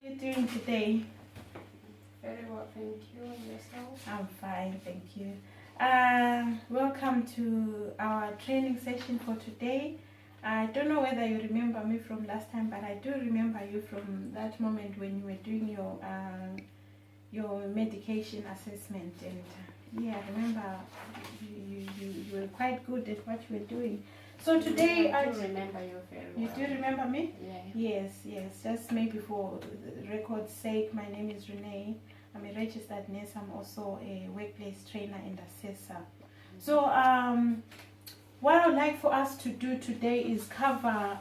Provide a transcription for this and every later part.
How are you doing today? Very well, thank you. And yourself? I'm fine, thank you. Welcome to our training session for today. I don't know whether you remember me from last time, but I do remember you from that moment when you were doing your medication assessment. And yeah, I remember you were quite good at what you were doing. So today I do remember you very well. You do remember me? Yeah. Yes. Just maybe for the record's sake, my name is Renee. I'm a registered nurse. I'm also a workplace trainer and assessor. So what I'd like for us to do today is cover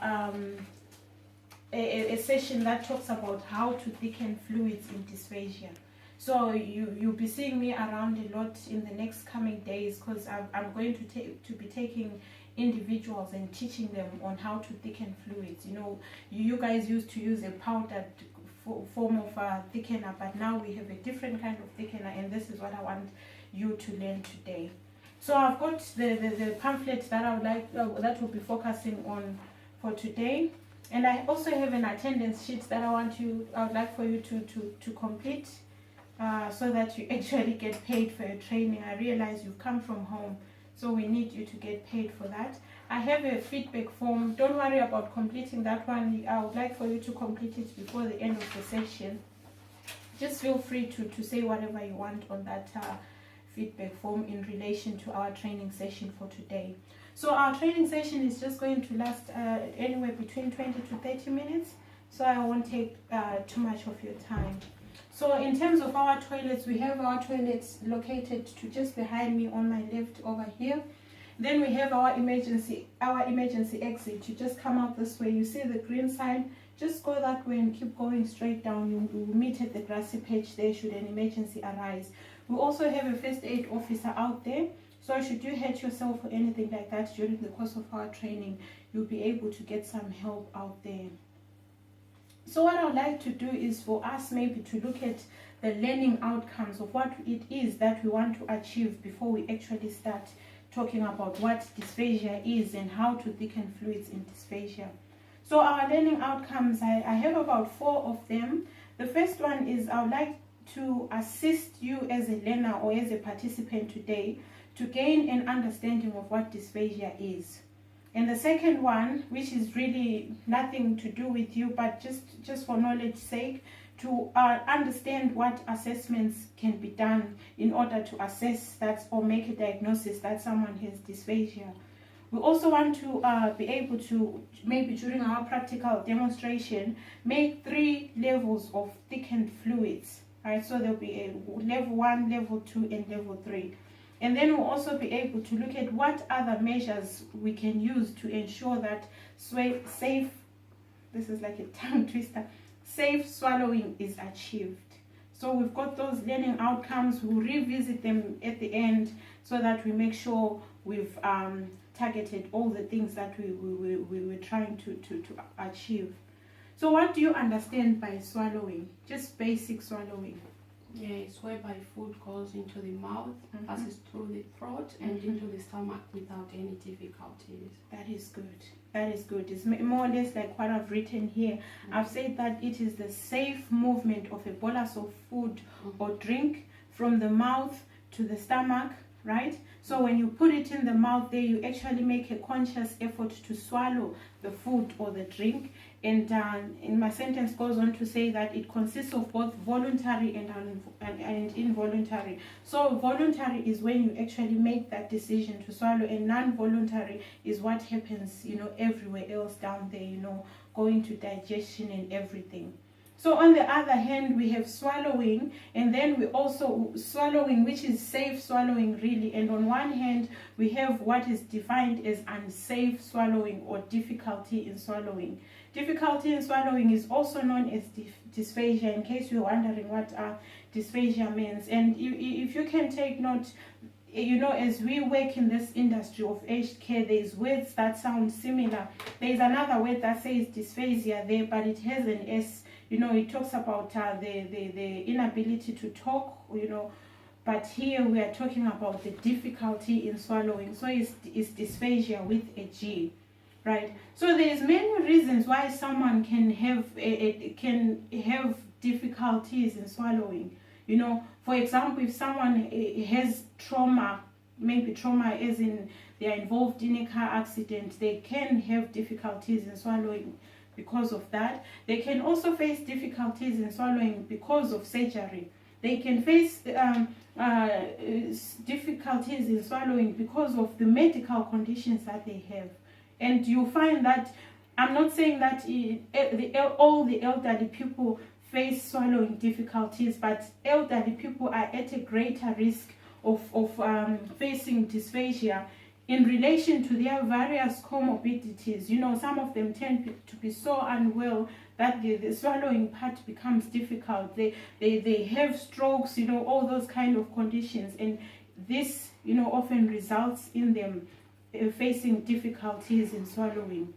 a session that talks about how to thicken fluids in dysphagia. So you'll be seeing me around a lot in the next coming days, because I'm going to be taking individuals and teaching them on how to thicken fluids. You know, you guys used to use a powdered form of thickener, but now we have a different kind of thickener, and this is what I want you to learn today. So I've got the pamphlet that I would like that will be focusing on for today, and I also have an attendance sheet that I would like for you to complete, so that you actually get paid for your training. I realize you've come from home, so we need you to get paid for that. I have a feedback form. Don't worry about completing that one. I would like for you to complete it before the end of the session. Just feel free to say whatever you want on that feedback form in relation to our training session for today. So our training session is just going to last anywhere between 20 to 30 minutes, so I won't take too much of your time. So in terms of our toilets, we have our toilets located to just behind me on my left over here. Then we have our emergency exit. You just come out this way. You see the green sign, just go that way and keep going straight down. You will meet at the grassy patch there should an emergency arise. We also have a first aid officer out there, so should you hurt yourself or anything like that during the course of our training, you'll be able to get some help out there. So what I would like to do is for us maybe to look at the learning outcomes of what it is that we want to achieve before we actually start talking about what dysphagia is and how to thicken fluids in dysphagia. So our learning outcomes, I have about 4 of them. The first one is I would like to assist you as a learner or as a participant today to gain an understanding of what dysphagia is. And the second one, which is really nothing to do with you, but just for knowledge's sake, to understand what assessments can be done in order to assess that or make a diagnosis that someone has dysphagia. We also want to be able to, maybe during our practical demonstration, make 3 levels of thickened fluids. Right? So there'll be a level 1, level 2, and level 3. And then we'll also be able to look at what other measures we can use to ensure that safe, this is like a tongue twister, safe swallowing is achieved. So we've got those learning outcomes. We'll revisit them at the end so that we make sure we've targeted all the things that we were trying to achieve. So what do you understand by swallowing? Just basic swallowing. Yeah, it's whereby food goes into the mouth, passes through the throat, and into the stomach without any difficulties. That is good. That is good. It's more or less like what I've written here. I've said that it is the safe movement of a bolus of food or drink from the mouth to the stomach, right? So when you put it in the mouth there, you actually make a conscious effort to swallow the food or the drink. And in my sentence goes on to say that it consists of both voluntary and involuntary. So voluntary is when you actually make that decision to swallow, and non-voluntary is what happens, you know, everywhere else down there, you know, going to digestion and everything. So on the other hand, we have swallowing, and then we also swallowing, which is safe swallowing really. And on one hand, we have what is defined as unsafe swallowing or difficulty in swallowing. Difficulty in swallowing is also known as dysphagia, in case you're wondering what dysphagia means. And if you can take note, you know, as we work in this industry of aged care, there's words that sound similar. There's another word that says dysphagia there, but it has an S. You know, it talks about the inability to talk, you know, but here we are talking about the difficulty in swallowing. So it's dysphagia with a G. right? So there's many reasons why someone can have difficulties in swallowing. You know, for example, if someone has trauma, maybe trauma as in they are involved in a car accident, they can have difficulties in swallowing because of that. They can also face difficulties in swallowing because of surgery. They can face difficulties in swallowing because of the medical conditions that they have. And you find that, I'm not saying that all the elderly people face swallowing difficulties, but elderly people are at a greater risk of facing dysphagia in relation to their various comorbidities. You know, some of them tend to be so unwell that the swallowing part becomes difficult. They have strokes, you know, all those kind of conditions, and this, you know, often results in them facing difficulties in swallowing.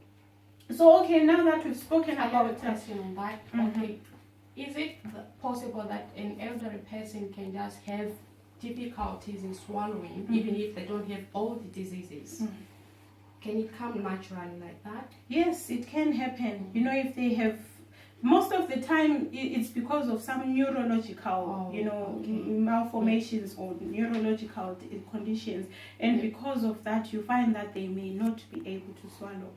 So okay, now that we've spoken I about have a question on that. Okay, is it possible that an elderly person can just have difficulties in swallowing even if they don't have all the diseases? Can it come naturally like that? Yes, it can happen. You know, if they have, most of the time it's because of some neurological, malformations or neurological conditions, and because of that you find that they may not be able to swallow.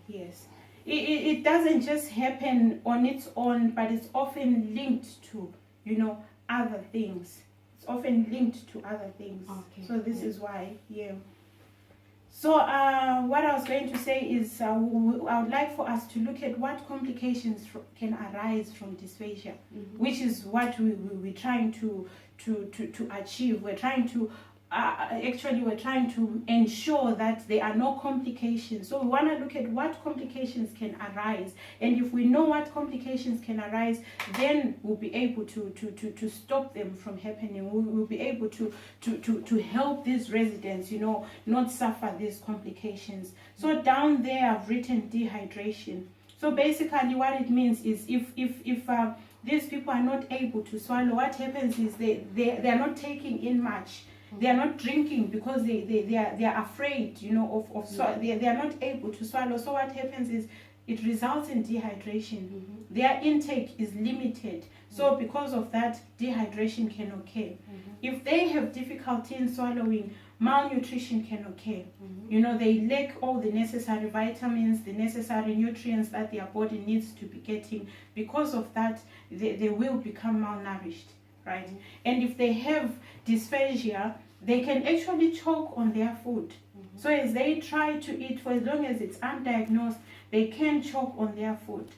Yes. It doesn't just happen on its own, but it's often linked to, you know, other things. It's often linked to other things. So this is why, So what I was going to say is I would like for us to look at what complications can arise from dysphagia, which is what we're trying to achieve. We're trying to we're trying to ensure that there are no complications. So we want to look at what complications can arise, and if we know what complications can arise, then we'll be able to stop them from happening. We'll be able to help these residents, you know, not suffer these complications. So down there I've written dehydration. So basically what it means is if these people are not able to swallow, what happens is they are not taking in much. They are not drinking because they are afraid, you know, they are not able to swallow. So what happens is it results in dehydration. Their intake is limited. So because of that, dehydration can occur. If they have difficulty in swallowing, malnutrition can occur. You know, they lack all the necessary vitamins, the necessary nutrients that their body needs to be getting. Because of that, they will become malnourished, right? And if they have dysphagia, they can actually choke on their food. So as they try to eat, for as long as it's undiagnosed, they can choke on their food,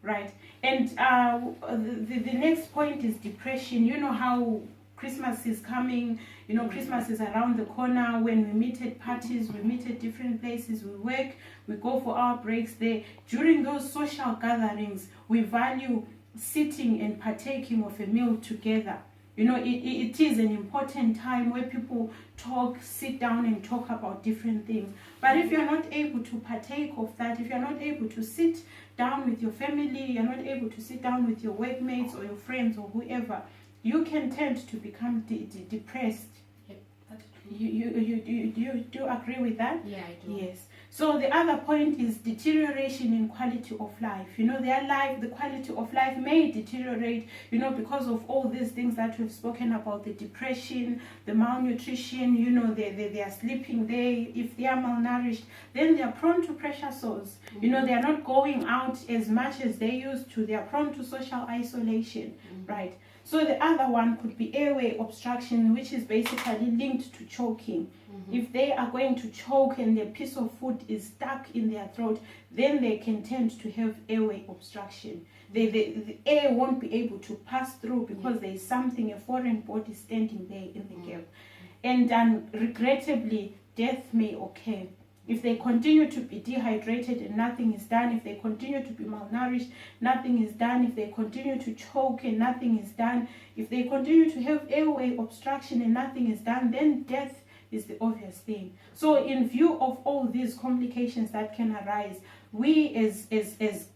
right? And the next point is depression. You know how Christmas is coming, you know, Christmas is around the corner. When we meet at parties, we meet at different places, we work, we go for our breaks there. During those social gatherings, we value sitting and partaking of a meal together. You know, it is an important time where people talk, sit down and talk about different things. But if you're not able to partake of that, if you're not able to sit down with your family, you're not able to sit down with your workmates or your friends or whoever, you can tend to become depressed. You do agree with that? Yeah, I do. Yes. So the other point is deterioration in quality of life. You know, the quality of life may deteriorate, you know, because of all these things that we've spoken about, the depression, the malnutrition, you know, they are sleeping there. If they are malnourished, then they are prone to pressure sores. You know, they are not going out as much as they used to. They are prone to social isolation, right? So the other one could be airway obstruction, which is basically linked to choking. If they are going to choke and a piece of food is stuck in their throat, then they can tend to have airway obstruction. The air won't be able to pass through because there is something, a foreign body standing there in the gap. And regrettably, death may occur. If they continue to be dehydrated and nothing is done, if they continue to be malnourished, nothing is done, if they continue to choke and nothing is done, if they continue to have airway obstruction and nothing is done, then death is the obvious thing. So in view of all these complications that can arise, we as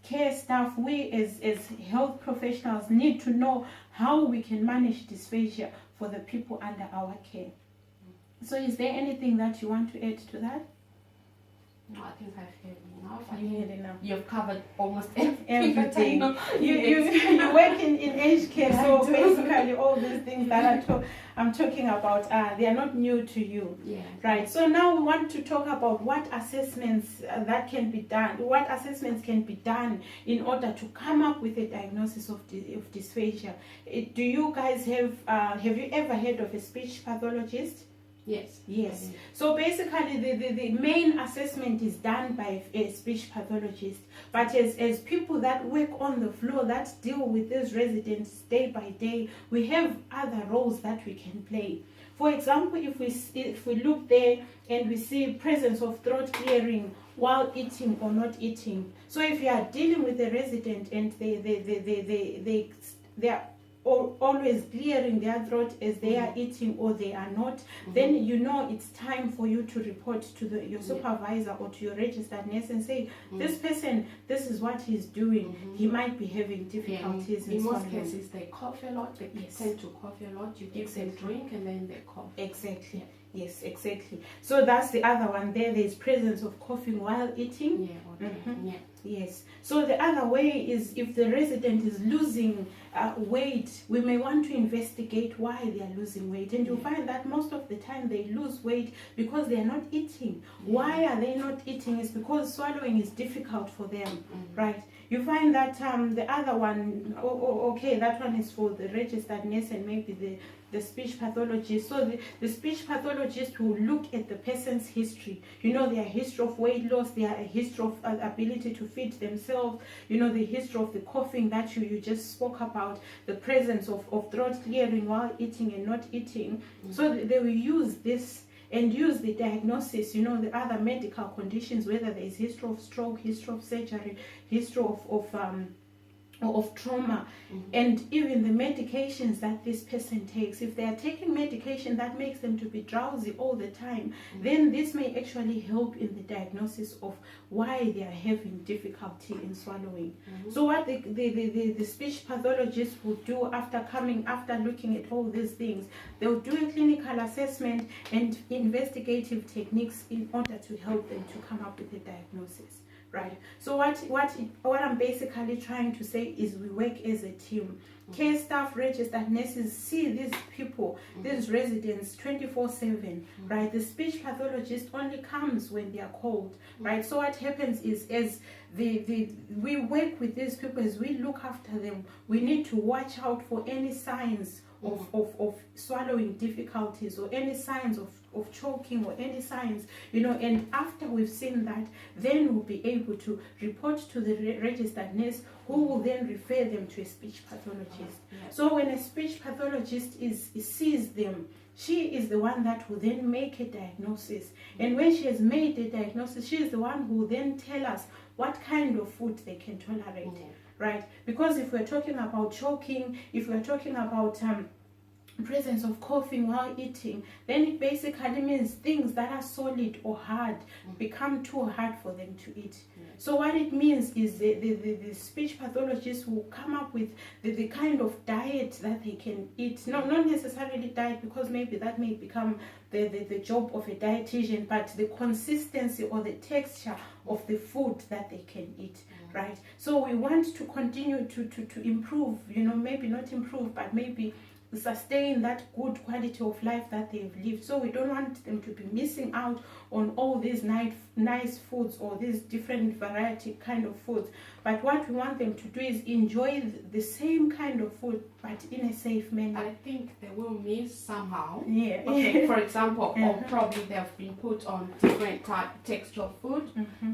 care staff, we as health professionals need to know how we can manage dysphagia for the people under our care. So is there anything that you want to add to that? No, I think I've heard enough. I You think heard enough. you've covered almost everything. that I Everything. know. You Yes. you work in aged care, Yeah, so I do. basically all these things that I'm talking about, they are not new to you. Yeah. Right, so now we want to talk about what assessments that can be done, what assessments can be done in order to come up with a diagnosis of dysphagia. Do you guys have you ever heard of a speech pathologist? Yes. Yes. So basically the main assessment is done by a speech pathologist. But as people that work on the floor, that deal with these residents day by day, we have other roles that we can play. For example, if we look there and we see presence of throat clearing while eating or not eating. So if you are dealing with a resident and they are always clearing their throat as they are eating or they are not, then you know it's time for you to report to your supervisor or to your registered nurse and say, this person, this is what he's doing. He might be having difficulties in most swallowing. cases they cough a lot. They tend to cough a lot. You give them drink and then they cough. Exactly. Yes, exactly. So that's the other one there. There's presence of coughing while eating. Yeah. Okay. Yeah. Yes. So the other way is if the resident is losing weight, we may want to investigate why they are losing weight. And you'll find that most of the time they lose weight because they are not eating. Why are they not eating? It's because swallowing is difficult for them, right? You find that the other one, okay, that one is for the registered nurse and maybe the speech pathologist. So the speech pathologist will look at the person's history. You know, their history of weight loss, their history of ability to feed themselves, you know, the history of the coughing that you just spoke about, the presence of throat clearing while eating and not eating. So they will use this and use the diagnosis, you know, the other medical conditions, whether there is history of stroke, history of surgery, history of trauma, and even the medications that this person takes. If they are taking medication that makes them to be drowsy all the time, then this may actually help in the diagnosis of why they are having difficulty in swallowing. So what the speech pathologist will do after looking at all these things, they'll do a clinical assessment and investigative techniques in order to help them to come up with a diagnosis. Right. So what I'm basically trying to say is we work as a team. Care staff, registered nurses see these people, these residents 24/7. Right. The speech pathologist only comes when they are called. Right. So what happens is as we work with these people, as we look after them, we need to watch out for any signs of swallowing difficulties or any signs of choking or any signs, you know, and after we've seen that, then we'll be able to report to the registered nurse, who will then refer them to a speech pathologist. So when a speech pathologist sees them, she is the one that will then make a diagnosis, and when she has made the diagnosis, she is the one who will then tell us what kind of food they can tolerate. Right? Because if we're talking about choking, if we're talking about presence of coughing while eating, then it basically means things that are solid or hard become too hard for them to eat. So what it means is the speech pathologist will come up with the kind of diet that they can eat. Not necessarily diet, because maybe that may become the job of a dietitian, but the consistency or the texture of the food that they can eat. Right? So we want to continue to improve, you know, maybe not improve, but maybe sustain that good quality of life that they've lived. So we don't want them to be missing out on all these nice foods or these different variety kind of foods. But what we want them to do is enjoy the same kind of food, but in a safe manner. I think they will miss somehow. Yeah. Okay, for example, or probably they have been put on different texture of food,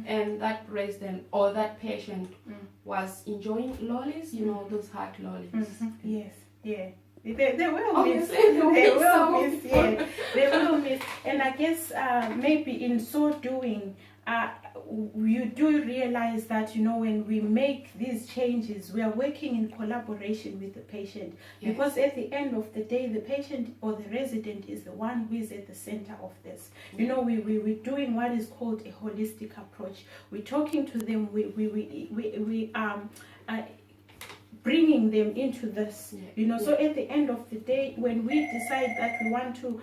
and that resident or that patient was enjoying lollies, you know, those hard lollies. Yes, yeah. They will miss. They will miss. Yeah, they will miss. And I guess maybe in so doing, you do realize that, you know, when we make these changes, we are working in collaboration with the patient. Because at the end of the day, the patient or the resident is the one who is at the center of this. You know, we're doing what is called a holistic approach. We're talking to them. We bringing them into this, you know. So at the end of the day, when we decide that we want to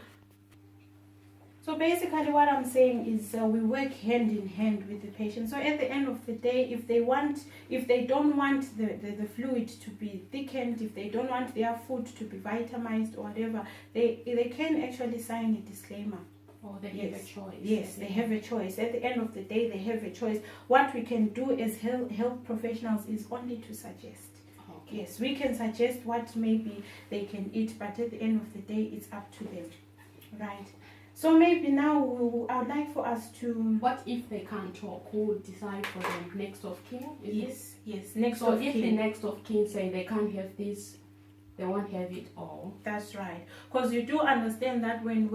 So basically what I'm saying is we work hand in hand with the patient. So at the end of the day, if they don't want the fluid to be thickened, if they don't want their food to be vitamized or whatever, they can actually sign a disclaimer. Or they have a choice. Yes, they have a choice. At the end of the day, they have a choice. What we can do as health professionals is only to suggest. Okay. Yes, we can suggest what maybe they can eat, but at the end of the day, it's up to them. Right. So maybe now I would like for us to... What if they can't talk? Who will decide for them? Next of kin? Yes, next so of if kin. the next of kin say they can't have this, they won't have it all. That's right. Because you do understand that when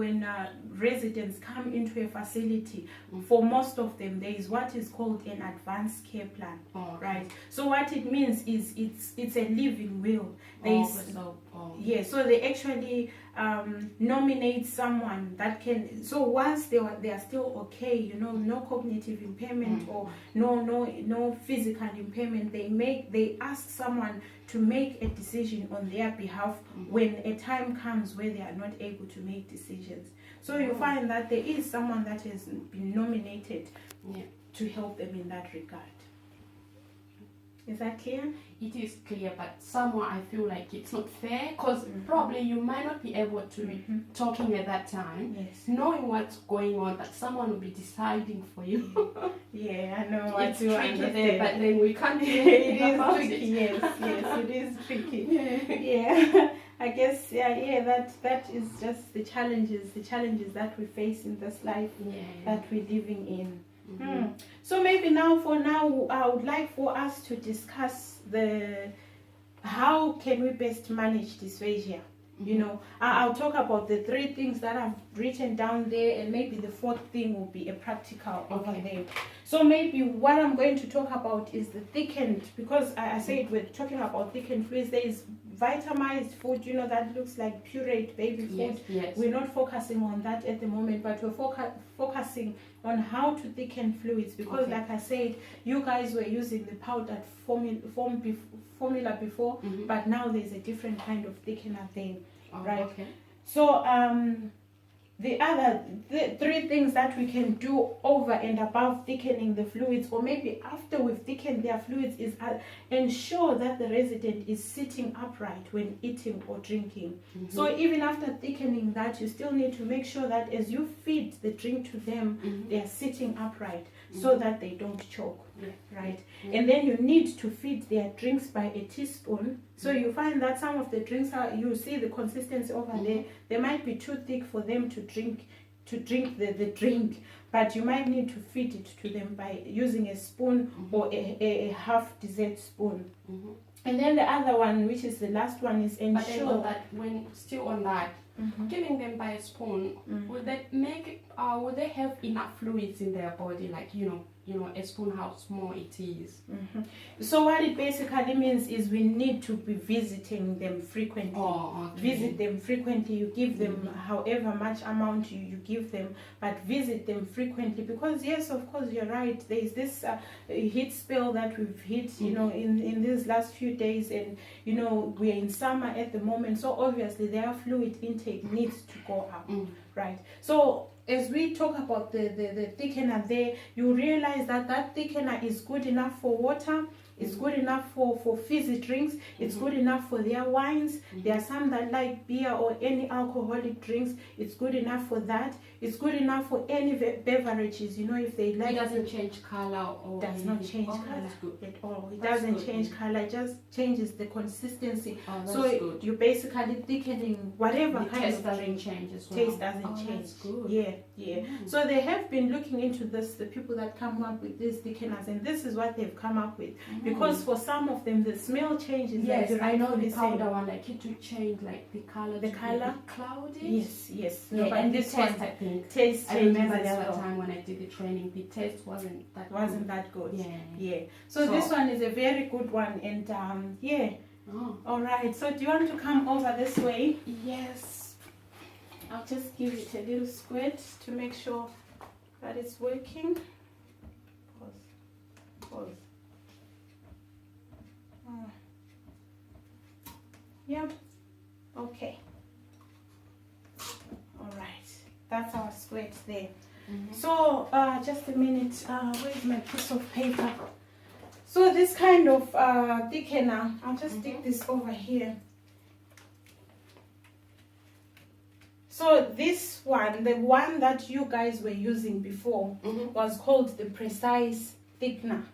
residents come into a facility, for most of them, there is what is called an advanced care plan. Okay. Right. So what it means is it's a living will. So they actually nominate someone that can. So once they are still okay, no cognitive impairment or no physical impairment, they ask someone to make a decision on their behalf when a time comes where they are not able to make decisions. So you find that there is someone that has been nominated to help them in that regard. Is that clear? It is clear, but somehow I feel like it's not fair because probably you might not be able to be talking at that time, knowing what's going on, but someone will be deciding for you. Yeah, I know. It's tricky there, but then we can't do it anything is about tricky. it. Yes, it is tricky. Yeah. I guess that is just the challenges that we face in this life that we're living in. So maybe for now I would like for us to discuss how can we best manage dysphagia. I'll talk about the 3 things that I've written down there, and maybe the 4th thing will be a practical over there. So maybe what I'm going to talk about is the thickened, because I said we're talking about thickened fluids. There is vitamized food, that looks like pureed baby food. Yes. We're not focusing on that at the moment, but we're focusing on how to thicken fluids, because like I said, you guys were using the powdered formula before, but now there's a different kind of thickener there. Right. Okay. So the other 3 things that we can do over and above thickening the fluids, or maybe after we've thickened their fluids, is ensure that the resident is sitting upright when eating or drinking. So even after thickening that, you still need to make sure that as you feed the drink to them, they are sitting upright so that they don't choke. Right. And then you need to feed their drinks by a teaspoon. So you find that some of the drinks you see the consistency over there, they might be too thick for them to drink the drink, but you might need to feed it to them by using a spoon or a half dessert spoon. And then the other one, which is the last one, is ensure that when still on that, giving them by a spoon, would that make it, would they have enough fluids in their body, like a spoon, how small it is? So what it basically means is we need to be visiting them frequently. Visit them frequently. You give them however much amount you give them, but visit them frequently, because yes, of course, you're right, there is this heat spell that we've hit in these last few days, and we're in summer at the moment, so obviously their fluid intake needs to go up. Right. So as we talk about the thickener there, you realize that thickener is good enough for water, it's good enough for fizzy drinks, it's good enough for their wines. There are some that like beer or any alcoholic drinks, it's good enough for that. It's good enough for any beverages, if they like. It doesn't change color or does not change color at all. It doesn't change color, it just changes the consistency. So you're basically thickening whatever kind of drink. Change as well. Taste doesn't change. That's good. Yeah. So they have been looking into this, the people that come up with these thickeners, and this is what they've come up with. Because for some of them the smell changes. Yes, like I know the powder one, like it to change like the color. The color cloudy. Yes. No, but and the this taste, one, I think. Taste I changes remember the as other well. time when I did the training, the taste wasn't that good. Yeah. So this one is a very good one, and all right. So do you want to come over this way? Yes. I'll just give it a little squirt to make sure that it's working. Pause. Yep. Okay. All right. That's our squirt there. Mhm. So just a minute, where's my piece of paper? So this kind of thickener, I'll just stick this over here. So this one, the one that you guys were using before, was called the Precise Thickener.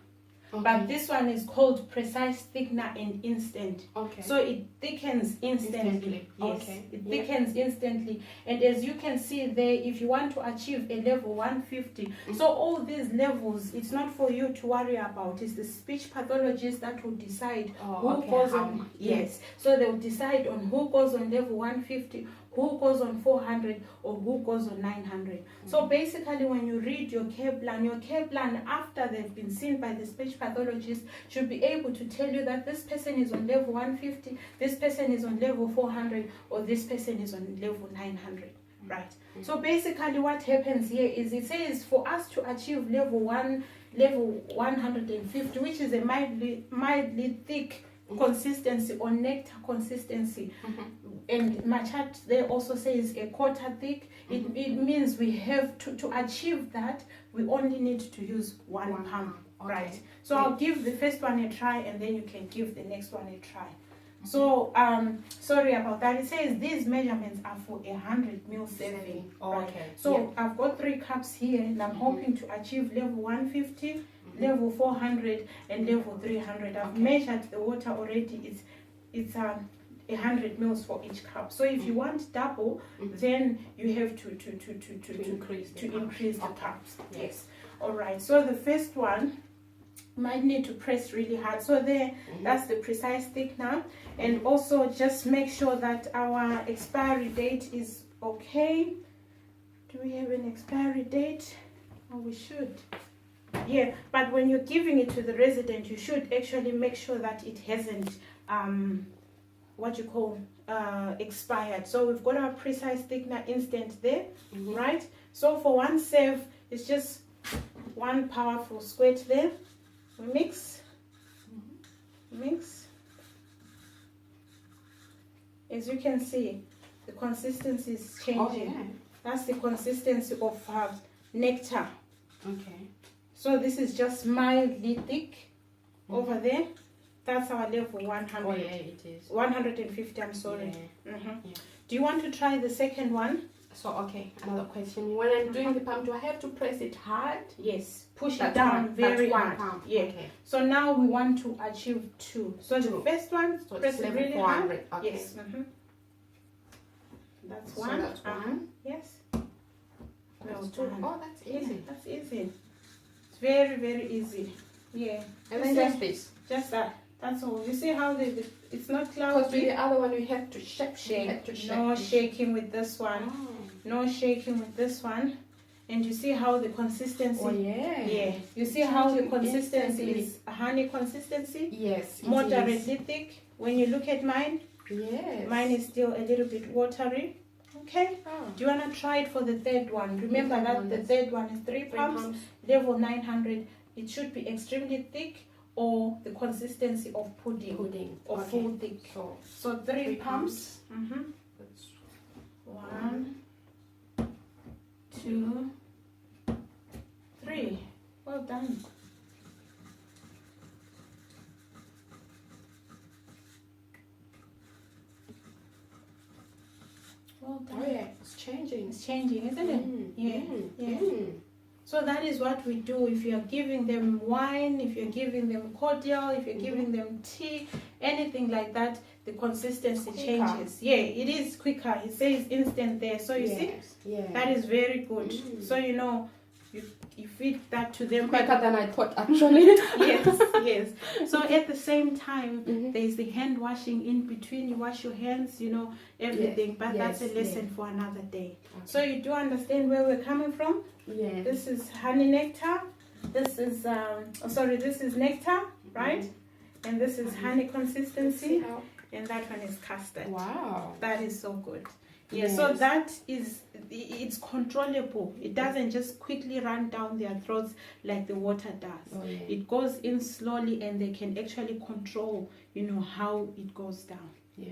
Okay. But this one is called Precise Thickener and Instant. Okay. So it thickens instantly. Yes, Okay. it thickens instantly. And as you can see there, if you want to achieve a level 150, so all these levels, it's not for you to worry about. It's the speech pathologist that will decide who goes on. Yes. So they'll decide on who goes on level 150, who goes on 400, or who goes on 900. So basically, when you read your care plan after they've been seen by the speech pathologist should be able to tell you that this person is on level 150, this person is on level 400, or this person is on level 900. Right. So basically, what happens here is it says for us to achieve level 150, which is a mildly thick consistency or nectar consistency, and my chart there also says a quarter thick. It means we have to achieve that, we only need to use one pump. Okay. Right. So I'll give the first one a try, and then you can give the next one a try. So sorry about that. It says these measurements are for 100 ml serving. Right? Okay. So I've got 3 cups here, and I'm hoping to achieve level 150, level 400, and level 300. I've measured the water already. It's 100 ml for each cup. So if you want double, then you have to increase the cups. Yes. All right. So the first one might need to press really hard. So there, that's the Precise Thickener. And also just make sure that our expiry date is okay. Do we have an expiry date? Oh, we should. Yeah, but when you're giving it to the resident, you should actually make sure that it hasn't expired. So we've got our Precise Thickener Instant there, right? So for one serve, it's just one powerful squirt there. We mix. As you can see, the consistency is changing. Oh, yeah. That's the consistency of nectar. Okay. So this is just mildly thick over there. That's our level 100. Oh, yeah, it is. 150, I'm sorry. Yeah. Yeah. Do you want to try the second one? So, okay, another question. When I'm doing the pump, do I have to press it hard? Yes. Push That's it down one- very that's one hard. pump. Yeah. Okay. So now we want to achieve 2. So the first one, So press it's it level really 400. hard. Okay. Yes. That's So one. that's one. Yes. That's Well two. done. Oh, that's Yeah, easy. that's easy. It's very, very easy. Yeah. And then just this. Just that. That's all. You see how it's not Because with cloudy? the other one, you have to shake. Shake. You have to shake. No shaking with this one. Oh. No shaking with this one. And you see how the consistency. Oh, yeah. Yeah. You see how the Changing consistency instantly. is a honey consistency. Yes. it Moderately thick. When you look at mine, is. Yes. mine is still a little bit watery. Okay. Oh. Do you want to try it for the third one? Remember third that one, the that's third one is 3 3 pumps, pumps. level 900. It should be extremely thick or the consistency of pudding Pudding. or Okay. full thick. So, So 3 pumps. That's 1, 2, 3. Well done. Well done. Oh, yeah. It's changing. It's changing, isn't it? Yeah, yeah. Mm. So that is what we do. If you're giving them wine, if you're giving them cordial, if you're giving them tea, anything like that, the consistency Quicker. changes. Yeah, it is quicker. It says instant there. So you see, Yeah. that is very good. Mm. So you know, you feed that to them. Quicker than I thought, actually. Yes, yes. So at the same time, Mhm. there's the hand washing in between. You wash your hands, you know, everything. Yes, But that's a yes, lesson for another day. Okay. So you do understand where we're coming from? Yeah. This is honey nectar. This is this is nectar, right? And this is honey consistency, How- and that one is custard. Wow. That is so good. Yeah, so Yes. that is, it's controllable. It doesn't just quickly run down their throats like the water does. Oh, yeah. It goes in slowly, and they can actually control, you know, how it goes down. Yeah.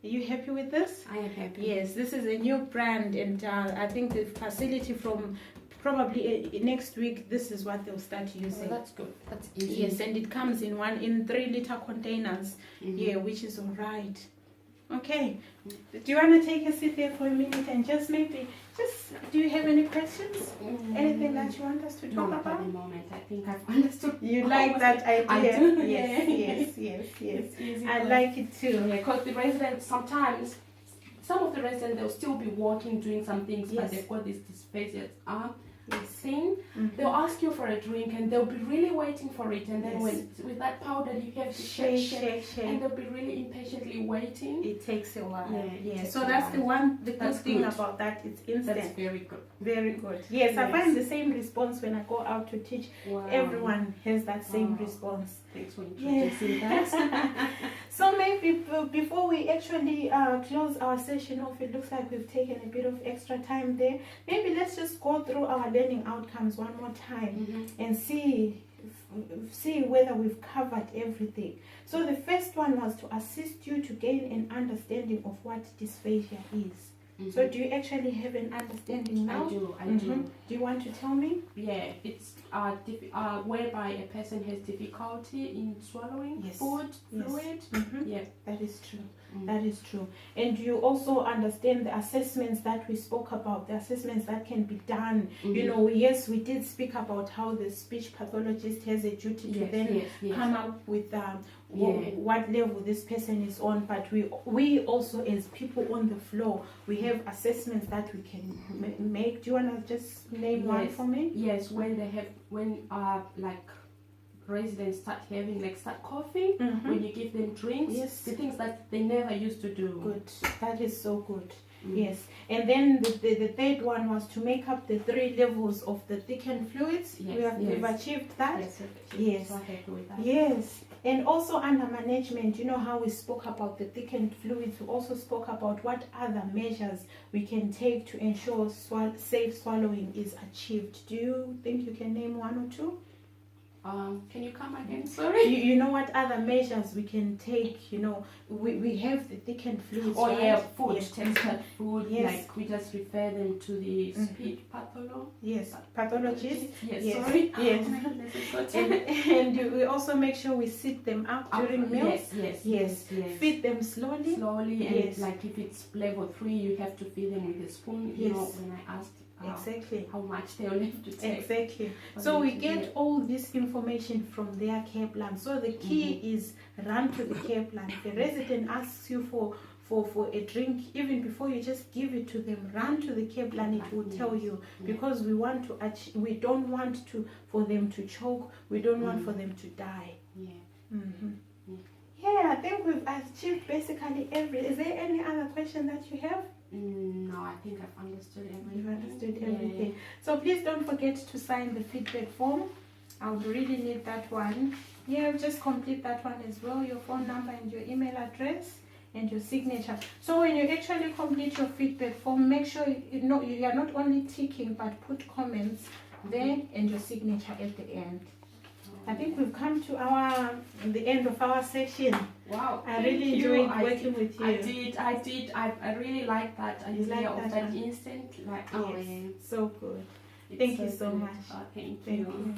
Are you happy with this? I am happy. Yes, this is a new brand, and I think the facility from probably next week, this is what they'll start using. That's good. That's easy. Yes, and it comes in 3-liter containers. Yeah, which is all right. Okay, do you want to take a seat there for a minute and just do you have any questions? Anything that you want us to talk Not about? at the moment. I think I've understood. You like that idea? I do. Yes. It's easy. I like it too. Because the residents sometimes, some of the residents they'll still be working, doing some things, Yes. but they've got this dysphagia Yes. thing. They'll ask you for a drink and they'll be really waiting for it, and then Yes. when with that powder you have to shake, and they'll be really impatiently waiting. It takes a while. Yeah, it takes So a that's while. the good That's thing good. about that. It's That's instant. very good. Very good. Yes, I Yes. find the same response when I go out to teach. Wow. Everyone has that same Wow. response. Thanks for Yes. introducing that. So maybe before we actually close our session off, it looks like we've taken a bit of extra time there. Maybe let's just go through our learning outcomes one more time and see whether we've covered everything. So the first one was to assist you to gain an understanding of what dysphagia is. So do you actually have an understanding now? I do. Do you want to tell me? Yeah, it's whereby a person has difficulty in swallowing Yes. food, Yes. fluid. Yeah. That is true. That is true. And you also understand the assessments that we spoke about, the assessments that can be done. You know, yes, we did speak about how the speech pathologist has a duty to then come up with what level this person is on, but we also, as people on the floor, we have assessments that we can make. Do you want to just name one for me? Yes, when like residents start coughing, when you give them drinks, Yes. the things that they never used to do. Good. That is so good. Yes. And then the third one was to make up the 3 levels of the thickened fluids. We've achieved that. Yes. So happy with that. Yes. And also under management, you know how we spoke about the thickened fluids, we also spoke about what other measures we can take to ensure safe swallowing is achieved. Do you think you can name 1 or 2? Can you come again? Sorry. You know what other measures we can take? You know, we have the thickened fluids. Oh right? yeah, food, Yes. textured food. Yes. Like we just refer them to the speech pathologist. Yes, pathologist. Yes, Yes. sorry. Yes. Oh my goodness, I got And, it. and we also make sure we sit them up during meals. Yes. Feed them slowly. Slowly, and Yes. like if it's level 3, you have to feed them with a spoon. You know, Yes. when I asked Exactly. how much they'll have to take. Exactly. for So them we to get all this information from their care plan. So the key is run to the care plan. If the resident asks you for a drink, even before you just give it to them, run to the care plan. It will tell you, because we want to we don't want for them to choke. We don't want for them to die. Yeah, I think we've achieved basically Is there any other question that you have? No, I think I've understood everything. You've understood everything. So please don't forget to sign the feedback form. I would really need that one. Yeah, just complete that one as well. Your phone number and your email address and your signature. So when you actually complete your feedback form, make sure you are not only ticking, but put comments there and your signature at the end. I think we've come to the end of our session. Wow. I really enjoyed working with you. I did. I really like that idea of that instant. Like, Yes, so good. Thank you so much. Thank Thank you. you.